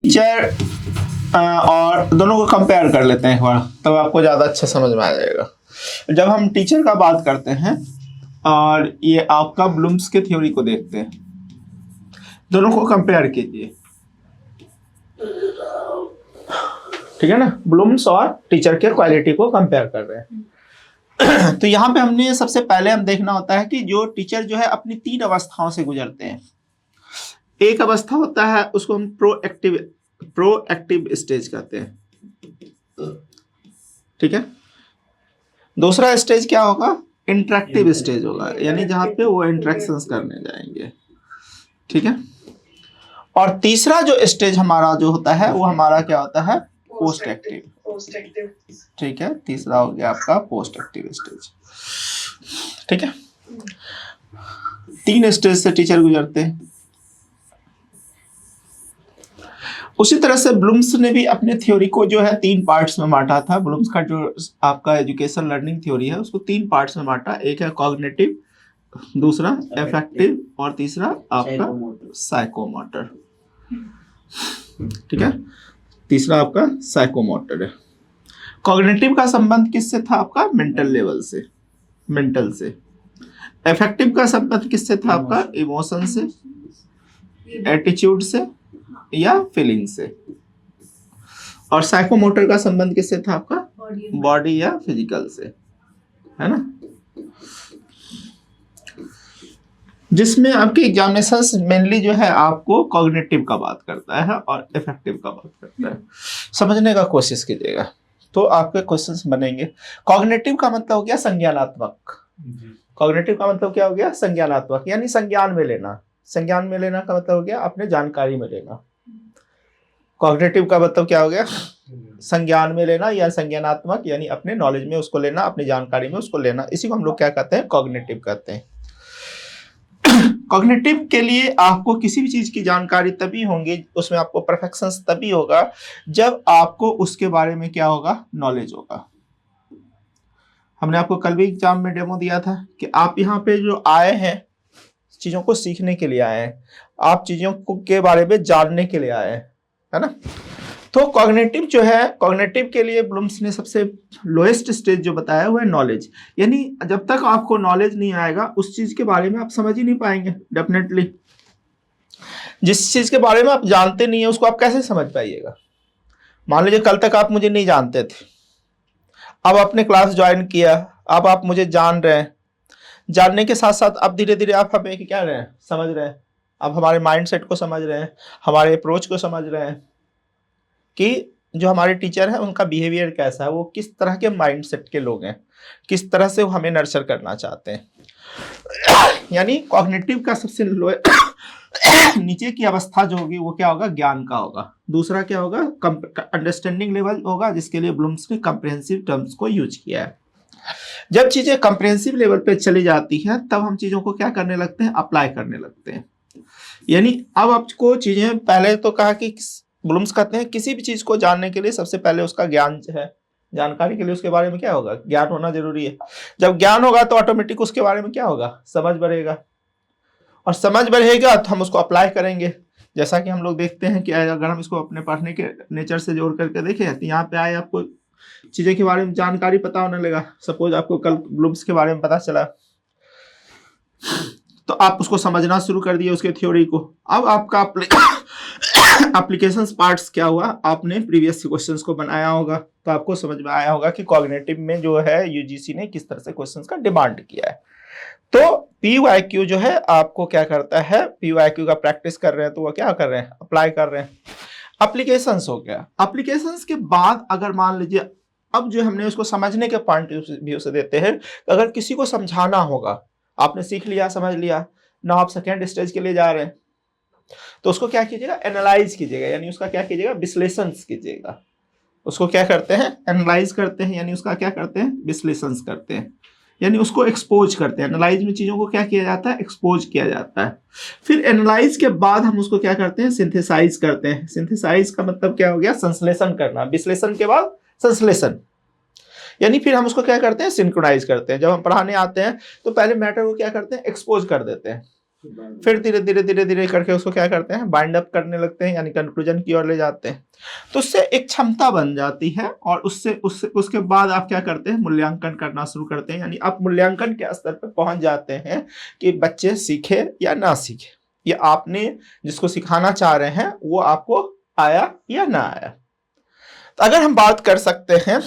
Teacher और दोनों को कंपेयर कर लेते हैं एक बार, तब आपको ज़्यादा अच्छा समझ में आ जाएगा। जब हम टीचर का बात करते हैं और ये आपका ब्लूम्स के थ्योरी को देखते हैं, दोनों को कंपेयर कीजिए, ठीक है ना। ब्लूम्स और टीचर के क्वालिटी को कंपेयर कर रहे हैं। तो यहाँ पे हमने सबसे पहले हम देखना होता है कि जो टीचर जो है अपनी 3 अवस्थाओं से गुजरते हैं। एक अवस्था होता है उसको हम प्रोएक्टिव स्टेज कहते हैं, ठीक है। दूसरा स्टेज क्या होगा? इंटरेक्टिव स्टेज होगा, यानी जहां पे वो इंटरेक्शंस करने जाएंगे, ठीक है। और तीसरा जो स्टेज हमारा जो होता है वो हमारा क्या होता है? पोस्ट एक्टिव, ठीक है। तीसरा हो गया आपका पोस्ट एक्टिव स्टेज, ठीक है। 3 स्टेज से टीचर गुजरते हैं। उसी तरह से ब्लूम्स ने भी अपने थ्योरी को जो है 3 पार्ट्स में बांटा था। ब्लूम्स का जो आपका एजुकेशन लर्निंग थ्योरी है उसको 3 पार्ट्स में बांटा। एक है कॉग्निटिव, दूसरा अफेक्टिव और तीसरा आपका साइकोमोटर, ठीक है। तीसरा आपका साइकोमोटर है। कॉग्निटिव का संबंध किससे था? आपका मेंटल लेवल से, मेंटल से। अफेक्टिव का संबंध किससे था? आपका इमोशन से, एटीट्यूड से या फीलिंग से। और साइकोमोटर का संबंध किससे था? आपका बॉडी या फिजिकल से, है ना। जिसमें आपके एग्जामिनेशंस मेनली जो है आपको कॉग्निटिव का बात करता है और इफेक्टिव का बात करता है। समझने का कोशिश कीजिएगा तो आपके क्वेश्चंस बनेंगे। कॉग्निटिव का मतलब हो गया संज्ञानात्मक। कॉग्निटिव का मतलब क्या हो गया? संज्ञानात्मक, यानी संज्ञान में लेना। संज्ञान में लेना का मतलब हो गया अपने जानकारी में लेना। कॉग्निटिव का मतलब क्या हो गया? संज्ञान में लेना या संज्ञानात्मक, यानी अपने नॉलेज में उसको लेना, अपनी जानकारी में उसको लेना। इसी को हम लोग क्या कहते हैं? कॉग्निटिव कहते हैं। कॉग्निटिव के लिए आपको किसी भी चीज की जानकारी तभी होंगी, उसमें आपको परफेक्शन तभी होगा जब आपको उसके बारे में क्या होगा? नॉलेज होगा। हमने आपको कल भी एग्जाम में डेमो दिया था कि आप यहाँ पे जो आए हैं चीजों को सीखने के लिए आए हैं, आप चीजों के बारे में जानने के लिए आए हैं, है ना। तो कॉग्निटिव जो है, कॉग्निटिव के लिए ब्लूम्स ने सबसे लोएस्ट स्टेज जो बताया हुआ है नॉलेज। यानी जब तक आपको नॉलेज नहीं आएगा उस चीज के बारे में आप समझ ही नहीं पाएंगे। डेफिनेटली जिस चीज के बारे में आप जानते नहीं है उसको आप कैसे समझ पाइएगा? मान लीजिए कल तक आप मुझे नहीं जानते थे, अब आपने क्लास ज्वाइन किया, अब आप मुझे जान रहे हैं। जानने के साथ साथ अब धीरे धीरे आप हमें क्या रहे हैं? समझ रहे हैं। अब हमारे माइंडसेट को समझ रहे हैं, हमारे अप्रोच को समझ रहे हैं कि जो हमारे टीचर हैं उनका बिहेवियर कैसा है, वो किस तरह के माइंडसेट के लोग हैं, किस तरह से वो हमें नर्चर करना चाहते हैं। यानी कॉग्निटिव का सबसे लो नीचे की अवस्था जो होगी वो क्या होगा? ज्ञान का होगा। दूसरा क्या होगा? अंडरस्टैंडिंग लेवल होगा, जिसके लिए ब्लूम्स ने कंप्रिहेंसिव टर्म्स को यूज किया है। जब चीजें कंप्रिहेंसिव लेवल पे चली जाती हैं तब हम चीजों को क्या करने लगते हैं? अप्लाई करने लगते हैं। यानी अब आपको चीजें, पहले तो कहा कि ब्लूम्स कहते हैं किसी भी चीज को जानने के लिए सबसे पहले उसका ज्ञान है, जानकारी के लिए उसके बारे में क्या होगा? ज्ञान होना जरूरी है। जब ज्ञान होगा तो ऑटोमेटिक उसके बारे में क्या होगा? समझ बढ़ेगा, और समझ बढ़ेगा तो हम उसको अप्लाई करेंगे। जैसा कि हम लोग देखते हैं कि अगर हम इसको अपने पढ़ने के नेचर से जोड़ करके देखें तो यहाँ पे आए आपको चीजें के बारे में जानकारी पता होने लगा। सपोज आपको कल ब्लूम्स के बारे में पता चला तो आप उसको समझना शुरू कर दिए उसके थ्योरी को। अब आपका एप्लीकेशंस पार्ट्स क्या हुआ? आपने प्रीवियस क्वेश्चंस को बनाया होगा तो आपको समझ में आया होगा कि कॉग्निटिव में जो है यूजीसी ने किस तरह से क्वेश्चंस का डिमांड किया है। तो पीवाईक्यू जो है आपको क्या करता है? पीवाईक्यू का प्रैक्टिस कर रहे हैं तो वो क्या कर रहे हैं? अप्लाई कर रहे हैं। एप्लीकेशंस हो गया। एप्लीकेशंस के बाद अगर मान लीजिए अब जो हमने उसको समझने के पॉइंट व्यू से देते हैं, अगर किसी को समझाना होगा, आपने सीख लिया, समझ लिया ना, आप सेकेंड स्टेज के लिए जा रहे हैं तो उसको क्या कीजिएगा? एनालाइज कीजिएगा, यानी उसका क्या कीजिएगा? विश्लेषण कीजिएगा। उसको क्या करते हैं? एनालाइज करते हैं, यानी उसका क्या करते हैं? विश्लेषण करते हैं, यानी उसको एक्सपोज करते हैं। एनालाइज में चीजों को क्या किया जाता है? एक्सपोज किया जाता है। फिर एनालाइज के बाद हम उसको क्या करते हैं? सिंथेसाइज करते हैं। सिंथेसाइज का मतलब क्या हो गया? संश्लेषण करना। विश्लेषण के बाद संश्लेषण, यानी फिर हम उसको क्या करते हैं? सिंक्रोनाइज करते हैं। जब हम पढ़ाने आते हैं तो पहले मैटर को क्या करते हैं? एक्सपोज कर देते हैं। फिर धीरे धीरे धीरे धीरे करके उसको क्या करते हैं, बाइंड अप करने लगते हैं, यानी कंक्लूजन की ओर ले जाते हैं। तो उससे एक क्षमता बन जाती है और उससे उसके बाद आप क्या करते हैं, मूल्यांकन करना शुरू करते हैं, यानी आप मूल्यांकन के स्तर पर पहुंच जाते हैं कि बच्चे सीखे या ना सीखे, या आपने जिसको सिखाना चाह रहे हैं वो आपको आया या ना आया। तो अगर हम बात कर सकते हैं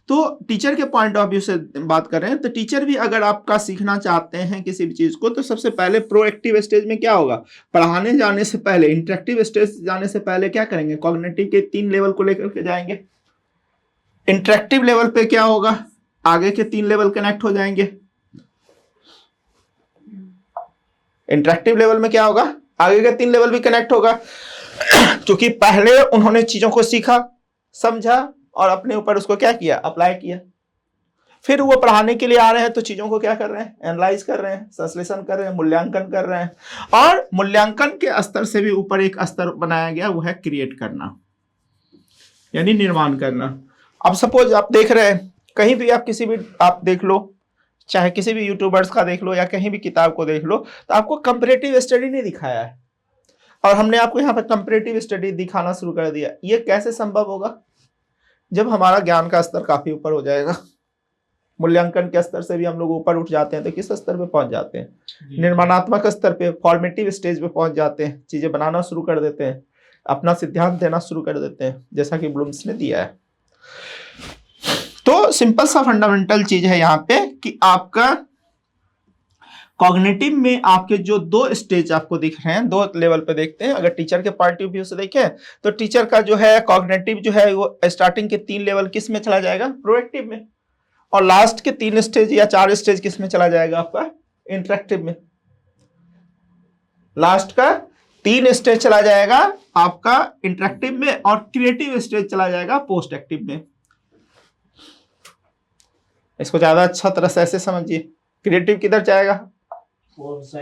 तो टीचर के पॉइंट ऑफ व्यू से बात कर रहे हैं, तो टीचर भी अगर आपका सीखना चाहते हैं किसी भी चीज को, तो सबसे पहले प्रोएक्टिव स्टेज में क्या होगा, पढ़ाने जाने से पहले, इंटरेक्टिव स्टेज जाने से पहले क्या करेंगे, कॉग्निटिव के 3 लेवल को लेकर के जाएंगे। इंटरेक्टिव लेवल पे क्या होगा, आगे के 3 लेवल कनेक्ट हो जाएंगे। इंटरेक्टिव लेवल में क्या होगा, आगे के 3 लेवल भी कनेक्ट होगा, क्योंकि पहले उन्होंने चीजों को सीखा, समझा और अपने ऊपर उसको क्या किया, अप्लाई किया। फिर वो पढ़ाने के लिए आ रहे हैं तो चीजों को क्या कर रहे हैं, एनालाइज कर रहे हैं, संश्लेषण कर रहे हैं, मूल्यांकन कर रहे हैं। और मूल्यांकन के स्तर से भी ऊपर एक स्तर बनाया गया, वो है क्रिएट करना, यानी निर्माण करना। अब सपोज आप देख रहे हैं, कहीं भी आप किसी भी आप देख लो, चाहे किसी भी यूट्यूबर्स का देख लो या कहीं भी किताब को देख लो, तो आपको कंपैरेटिव स्टडी नहीं दिखाया है, और हमने आपको यहाँ पर कंपैरेटिव स्टडी दिखाना शुरू कर दिया। ये कैसे संभव होगा, जब हमारा ज्ञान का स्तर काफी ऊपर हो जाएगा, मूल्यांकन के स्तर से भी हम लोग ऊपर उठ जाते हैं, तो किस स्तर पे पहुंच जाते हैं, निर्माणात्मक स्तर पे, फॉर्मेटिव स्टेज पे पहुंच जाते हैं, चीजें बनाना शुरू कर देते हैं, अपना सिद्धांत देना शुरू कर देते हैं, जैसा कि ब्लूम्स ने दिया है। तो सिंपल सा फंडामेंटल चीज है यहाँ पे कि आपका कॉग्निटिव में आपके जो 2 स्टेज आपको दिख रहे हैं, 2 लेवल पे देखते हैं। अगर टीचर के पॉइंट ऑफ व्यू से देखें तो टीचर का जो है कॉग्निटिव जो है वो स्टार्टिंग के 3 लेवल किस में चला जाएगा, प्रोएक्टिव में, और लास्ट के 3 स्टेज या 4 स्टेज किस में चला जाएगा, आपका इंटरेक्टिव में। लास्ट का 3 स्टेज चला जाएगा आपका इंटरेक्टिव में, और क्रिएटिव स्टेज चला जाएगा पोस्ट एक्टिव में। इसको ज्यादा अच्छा तरह से ऐसे समझिए, क्रिएटिव किधर जाएगा, पोस्ट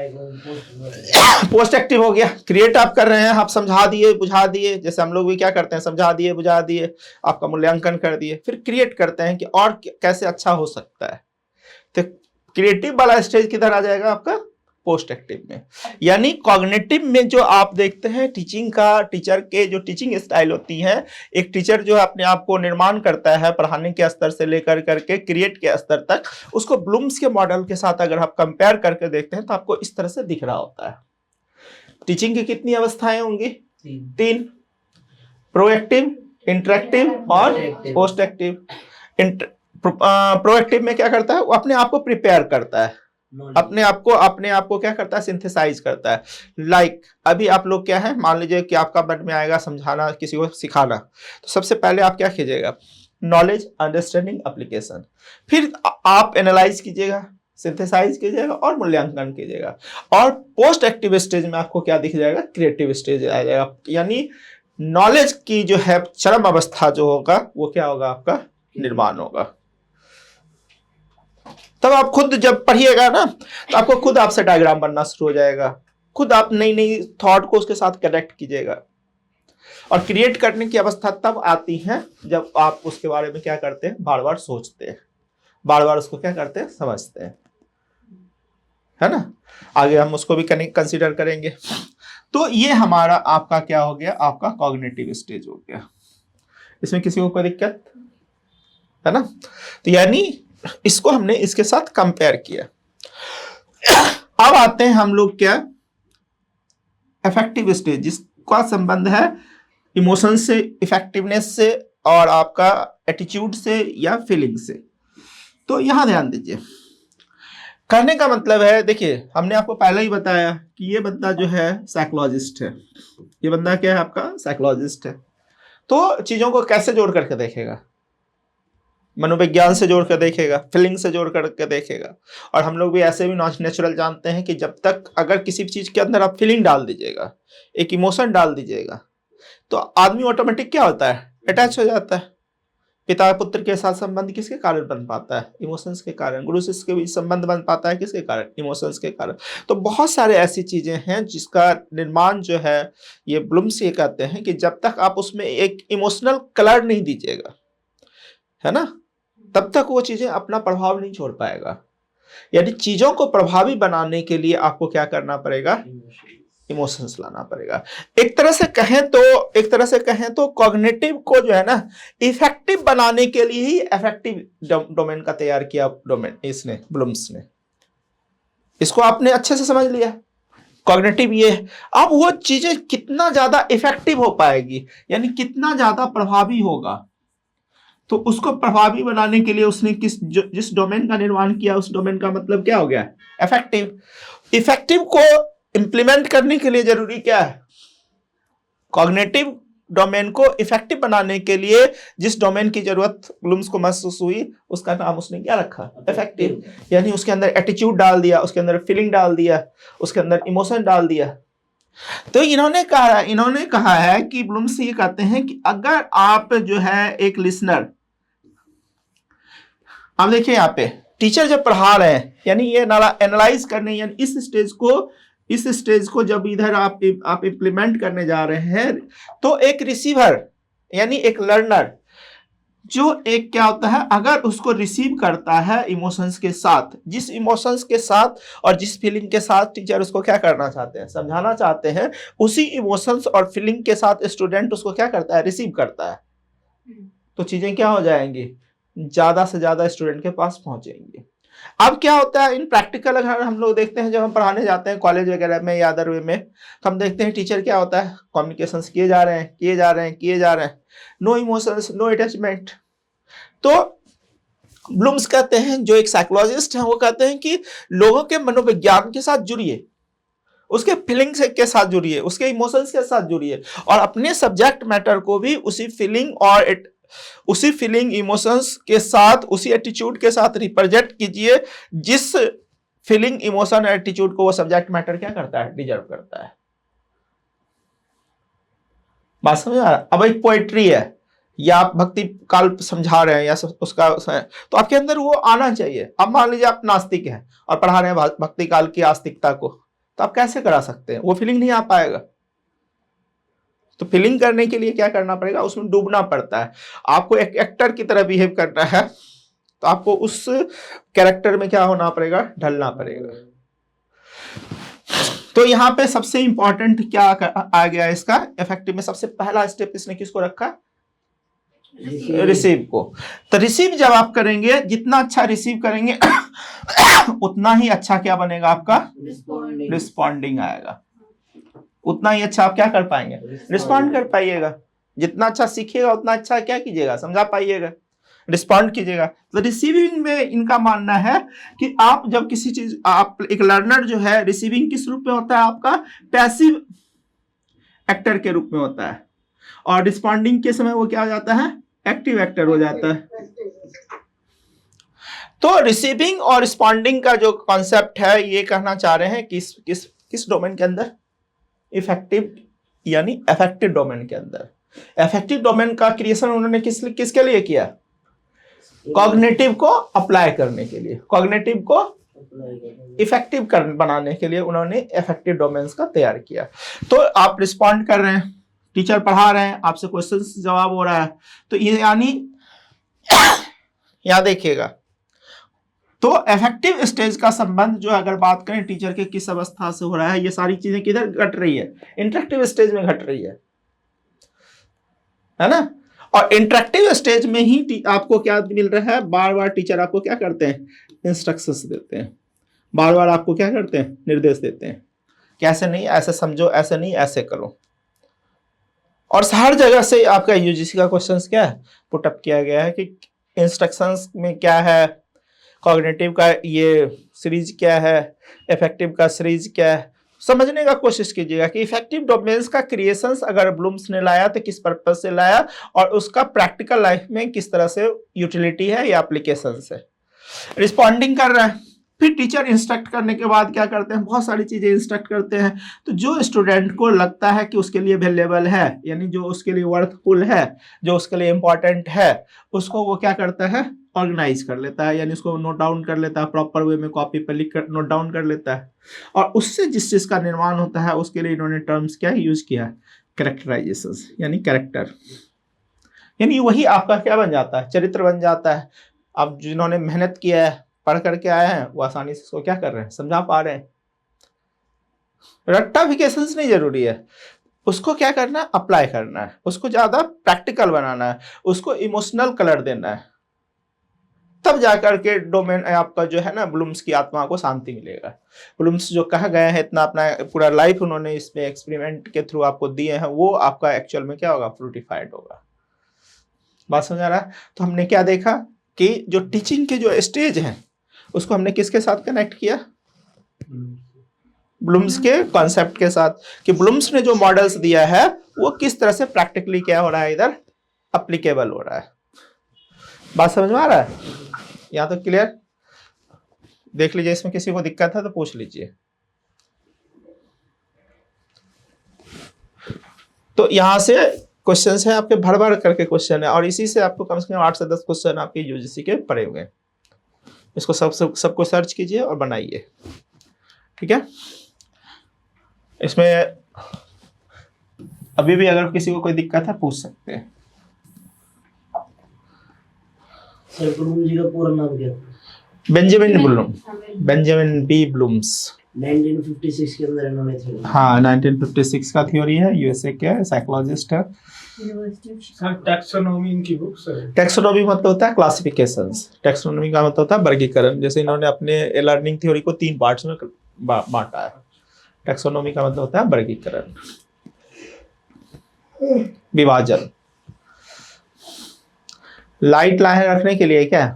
एक्टिव हो गया। क्रिएट आप कर रहे हैं, आप समझा दिए बुझा दिए, जैसे हम लोग भी क्या करते हैं, समझा दिए बुझा दिए, आपका मूल्यांकन कर दिए, फिर क्रिएट करते हैं कि और कैसे अच्छा हो सकता है। तो क्रिएटिव वाला स्टेज किधर आ जाएगा, आपका पोस्ट एक्टिव में। यानी कॉग्निटिव में जो आप देखते हैं टीचिंग का, टीचर के जो टीचिंग स्टाइल होती है, एक टीचर जो अपने आप को निर्माण करता है पढ़ाने के स्तर से लेकर करके क्रिएट के स्तर तक, उसको ब्लूम्स के मॉडल के साथ अगर आप कंपेयर करके देखते हैं तो आपको इस तरह से दिख रहा होता है। टीचिंग की कितनी अवस्थाएं होंगी, 3, प्रोएक्टिव, इंटरेक्टिव और पोस्ट एक्टिव। प्रोएक्टिव में क्या करता है, वो अपने आप को प्रिपेयर करता है, अपने आप को क्या करता है, सिंथेसाइज करता है। लाइक अभी आप लोग क्या है, मान लीजिए कि आपका मन में आएगा समझाना, किसी को सिखाना, तो सबसे पहले आप क्या कीजिएगा, नॉलेज, अंडरस्टैंडिंग, एप्लीकेशन, फिर आप एनालाइज कीजिएगा, सिंथेसाइज कीजिएगा और मूल्यांकन कीजिएगा। और पोस्ट एक्टिव स्टेज में आपको क्या दिख जाएगा, क्रिएटिव स्टेज आ जाएगा। यानी नॉलेज की जो है चरम अवस्था जो होगा वो क्या होगा, आपका निर्माण होगा। तब आप खुद जब पढ़िएगा ना तो आपको खुद आपसे डायग्राम बनना शुरू हो जाएगा, खुद आप नई नई थॉट को उसके साथ कनेक्ट कीजिएगा। और क्रिएट करने की अवस्था तब आती है जब आप उसके बारे में क्या करते हैं, बार बार सोचते हैं, बार बार उसको क्या करते हैं, समझते हैं, है ना। आगे हम उसको भी कंसीडर करेंगे। तो ये हमारा आपका क्या हो गया, आपका कॉग्निटिव स्टेज हो गया। इसमें किसी को कोई दिक्कत है ना। तो यानी इसको हमने इसके साथ कंपेयर किया। अब आते हैं हम लोग क्या, इफेक्टिव स्टेज, जिसका संबंध है इमोशन से, इफेक्टिवनेस से और आपका एटीट्यूड से या फीलिंग से। तो यहां ध्यान दीजिए, करने का मतलब है, देखिए हमने आपको पहले ही बताया कि ये बंदा जो है साइकोलॉजिस्ट है, ये बंदा क्या है, आपका साइकोलॉजिस्ट है। तो चीजों को कैसे जोड़ करके देखेगा, मनोविज्ञान से जोड़ कर देखेगा, फीलिंग से जोड़ करके देखेगा। और हम लोग भी ऐसे भी नेचुरल जानते हैं कि जब तक अगर किसी चीज के अंदर आप फीलिंग डाल दीजिएगा, एक इमोशन डाल दीजिएगा, तो आदमी ऑटोमेटिक क्या होता है, अटैच हो जाता है। पिता पुत्र के साथ संबंध किसके कारण बन पाता है, इमोशंस के कारण। गुरु शिष्य के बीच संबंध बन पाता है किसके कारण, इमोशंस के कारण। तो बहुत सारे ऐसी चीजें हैं जिसका निर्माण जो है, ये ब्लूम्स ये कहते हैं कि जब तक आप उसमें एक इमोशनल कलर नहीं दीजिएगा, है ना, तब तक वो चीजें अपना प्रभाव नहीं छोड़ पाएगा। यानी चीजों को प्रभावी बनाने के लिए आपको क्या करना पड़ेगा, इमोशंस लाना पड़ेगा। एक तरह से कहें तो कॉग्निटिव को जो है ना इफेक्टिव बनाने के लिए ही अफेक्टिव डोमेन का तैयार किया ब्लूम्स ने। इसको आपने अच्छे से समझ लिया। कॉग्निटिव ये है, अब वो चीजें कितना ज्यादा इफेक्टिव हो पाएगी, यानी कितना ज्यादा प्रभावी होगा, तो उसको प्रभावी बनाने के लिए उसने जिस डोमेन का निर्माण किया उस डोमेन का मतलब क्या हो गया, इफेक्टिव। इफेक्टिव को इंप्लीमेंट करने के लिए जरूरी क्या है, कॉग्निटिव डोमेन को इफेक्टिव बनाने के लिए जिस डोमेन की जरूरत ब्लूम्स को महसूस हुई उसका नाम उसने क्या रखा, इफेक्टिव। यानी उसके अंदर एटीट्यूड डाल दिया, उसके अंदर फीलिंग डाल दिया, उसके अंदर इमोशन डाल दिया। तो इन्होंने कहा है कि ब्लूम्स ये कहते हैं कि अगर आप जो है एक लिसनर, आप देखिए यहाँ पे टीचर जब पढ़ा रहे हैं, यानी ये एनालाइज करने, यानी इस स्टेज को जब इधर आप इंप्लीमेंट करने जा रहे हैं, तो एक रिसीवर यानी एक लर्नर जो एक क्या होता है, अगर उसको रिसीव करता है इमोशंस के साथ, जिस इमोशंस के साथ और जिस फीलिंग के साथ टीचर उसको क्या करना चाहते हैं, समझाना चाहते हैं, उसी इमोशंस और फीलिंग के साथ स्टूडेंट उसको क्या करता है, रिसीव करता है, तो चीजें क्या हो जाएंगी, ज्यादा से ज्यादा स्टूडेंट के पास पहुंचेंगे। अब क्या होता है इन प्रैक्टिकल, अगर हम लोग देखते हैं जब हम पढ़ाने जाते हैं कॉलेज वगैरह में या अदर वे में, तो हम देखते हैं टीचर क्या होता है, कम्युनिकेशंस किए जा रहे हैं, नो इमोशंस नो अटैचमेंट। तो ब्लूम्स कहते हैं, जो एक साइकोलॉजिस्ट हैं, वो कहते हैं कि लोगों के मनोविज्ञान के साथ जुड़िए, उसके फीलिंग्स के साथ जुड़िए, उसके इमोशंस के साथ जुड़िए, और अपने सब्जेक्ट मैटर को भी उसी फीलिंग इमोशंस के साथ, उसी एटीट्यूड के साथ रिप्रेजेंट कीजिए जिस फीलिंग इमोशन एटीट्यूड को वो सब्जेक्ट मैटर क्या करता है, डिजर्व करता है। बात समझ आ रहा है? अब एक पोएट्री है या आप भक्ति काल समझा रहे हैं या उसका तो आपके अंदर वो आना चाहिए। अब मान लीजिए आप नास्तिक हैं और पढ़ा रहे हैं भक्ति काल की आस्तिकता को, तो आप कैसे करा सकते हैं, वो फीलिंग नहीं आ पाएगा। तो फीलिंग करने के लिए क्या करना पड़ेगा, उसमें डूबना पड़ता है। आपको एक एक्टर की तरह बिहेव करना है, तो आपको उस कैरेक्टर में क्या होना पड़ेगा, ढलना पड़ेगा। तो यहाँ पे सबसे इंपॉर्टेंट क्या आ गया इसका, इफेक्टिव में सबसे पहला स्टेप इसने किसको रखा, रिसीव को। तो रिसीव जब आप करेंगे, जितना अच्छा रिसीव करेंगे उतना ही अच्छा क्या बनेगा आपका, रिस्पॉन्डिंग आएगा, उतना ही अच्छा आप क्या कर पाएंगे, रिस्पॉन्ड कर पाइएगा। जितना अच्छा सीखिएगा उतना अच्छा क्या कीजिएगा, समझा पाइएगा, रिस्पॉन्ड कीजिएगा। तो रिसीविंग में इनका मानना है कि आप जब किसी चीज, आप एक लर्नर जो है, रिसीविंग किस रूप में होता है आपका, पैसिव एक्टर के रूप में होता है, और रिस्पॉन्डिंग के समय वो क्या हो जाता है, एक्टिव एक्टर हो जाता है। तो रिसीविंग और रिस्पॉन्डिंग का जो कॉन्सेप्ट है, ये कहना चाह रहे हैं किस डोमेन के अंदर, इफेक्टिव यानी अफेक्टिव डोमेन के अंदर। अफेक्टिव डोमेन का क्रिएशन उन्होंने किसके लिए किया, कॉग्निटिव को अप्लाई करने के लिए, कॉग्निटिव को इफेक्टिव बनाने के लिए उन्होंने अफेक्टिव डोमेन्स का तैयार किया। तो आप रिस्पॉन्ड कर रहे हैं, टीचर पढ़ा रहे हैं, आपसे क्वेश्चन जवाब हो रहा है, तो ये यानी यहां देखिएगा, तो इफेक्टिव स्टेज का संबंध जो अगर बात करें टीचर के किस अवस्था से हो रहा है, ये सारी चीजें किधर घट रही है, इंटरेक्टिव स्टेज में घट रही है ना। और इंटरेक्टिव स्टेज में ही आपको क्या मिल रहा है, बार बार टीचर आपको क्या करते हैं, इंस्ट्रक्शंस देते हैं, बार बार आपको क्या करते हैं, निर्देश देते हैं, कैसे नहीं, ऐसे समझो, ऐसे नहीं, ऐसे करो। और हर जगह से आपका यूजीसी का क्वेश्चन क्या है, पुटअप किया गया है कि इंस्ट्रक्शंस में क्या है, कॉग्निटिव का ये सीरीज क्या है, इफेक्टिव का सीरीज क्या है, समझने का कोशिश कीजिएगा कि इफेक्टिव डोमेन्स का क्रिएशंस अगर ब्लूम्स ने लाया तो किस पर्पस से लाया, और उसका प्रैक्टिकल लाइफ में किस तरह से यूटिलिटी है या एप्लीकेशन है। रिस्पॉन्डिंग कर रहा है, फिर टीचर इंस्ट्रक्ट करने के बाद क्या करते हैं, बहुत सारी चीजें इंस्ट्रक्ट करते हैं। तो जो स्टूडेंट को लगता है कि उसके लिए वैल्यूएबल है, यानी जो उसके लिए वर्थफुल है, जो उसके लिए इंपॉर्टेंट है, उसको वो क्या करता है, ऑर्गेनाइज कर लेता है, यानी उसको नोट डाउन कर लेता है, प्रॉपर वे में कॉपी पर लिख कर नोट डाउन कर लेता है, और उससे जिस चीज का निर्माण होता है उसके लिए इन्होंने टर्म्स क्या यूज किया, कैरेक्टराइजेशन, यानी कैरेक्टर, यानी वही आपका क्या बन जाता है, चरित्र बन जाता है। अब जिन्होंने मेहनत किया है, पढ़ करके आए हैं वो आसानी से इसको क्या कर रहे हैं, समझा पा रहे हैं। रट्टाफिकेशंस नहीं जरूरी है, उसको क्या करना है, अप्लाई करना है, उसको ज्यादा प्रैक्टिकल बनाना है, उसको इमोशनल कलर देना है, तब जाकर के डोमेन आपका जो है ना ब्लूम्स की आत्मा को शांति मिलेगा। ब्लूम्स जो कहा गया है, इतना अपना पूरा लाइफ उन्होंने इसमें एक्सपेरिमेंट के थ्रू आपको दिए हैं, वो आपका एक्चुअल में क्या होगा, फ्रूटिफाइड होगा। बात समझ आ रहा है। तो हमने क्या देखा कि जो टीचिंग के जो स्टेज हैं उसको हमने किसके साथ कनेक्ट किया, ब्लूम्स के कॉन्सेप्ट के साथ, कि ब्लूम्स ने जो मॉडल्स दिया है वो किस तरह से प्रैक्टिकली क्या हो रहा है, इधर अप्लीकेबल हो रहा है। बात समझ में आ रहा है, यहाँ तो क्लियर। देख लीजिए, इसमें किसी को दिक्कत है तो पूछ लीजिए। तो यहां से क्वेश्चंस है आपके, भर भर करके क्वेश्चन है, और इसी से आपको कम से कम 8 से 10 क्वेश्चन आपके यूजीसी के पड़े हुए हैं। इसको सबको सर्च कीजिए और बनाइए, ठीक है। इसमें अभी भी अगर किसी को कोई दिक्कत है पूछ सकते हैं। सर ब्लूम जी का पूरा नाम क्या था? Benjamin Bloom, Benjamin B Blooms. 1956 के अंदर इन्होंने थी। हाँ, 1956 का थ्योरी है, यूएसए के साइकोलॉजिस्ट है। सर टैक्सोनॉमी इनकी बुक्स है। टैक्सोनॉमी मतलब होता है क्लासिफिकेशंस, टैक्सोनॉमी का मतलब होता है वर्गीकरण। जैसे इन्होंने अपने लर्निंग थ्योरी को 3 पार्ट्स में बांटा है। टैक्सोनॉमी का मतलब होता है वर्गीकरण, विभाजन। लाइट लाइन रखने के लिए क्या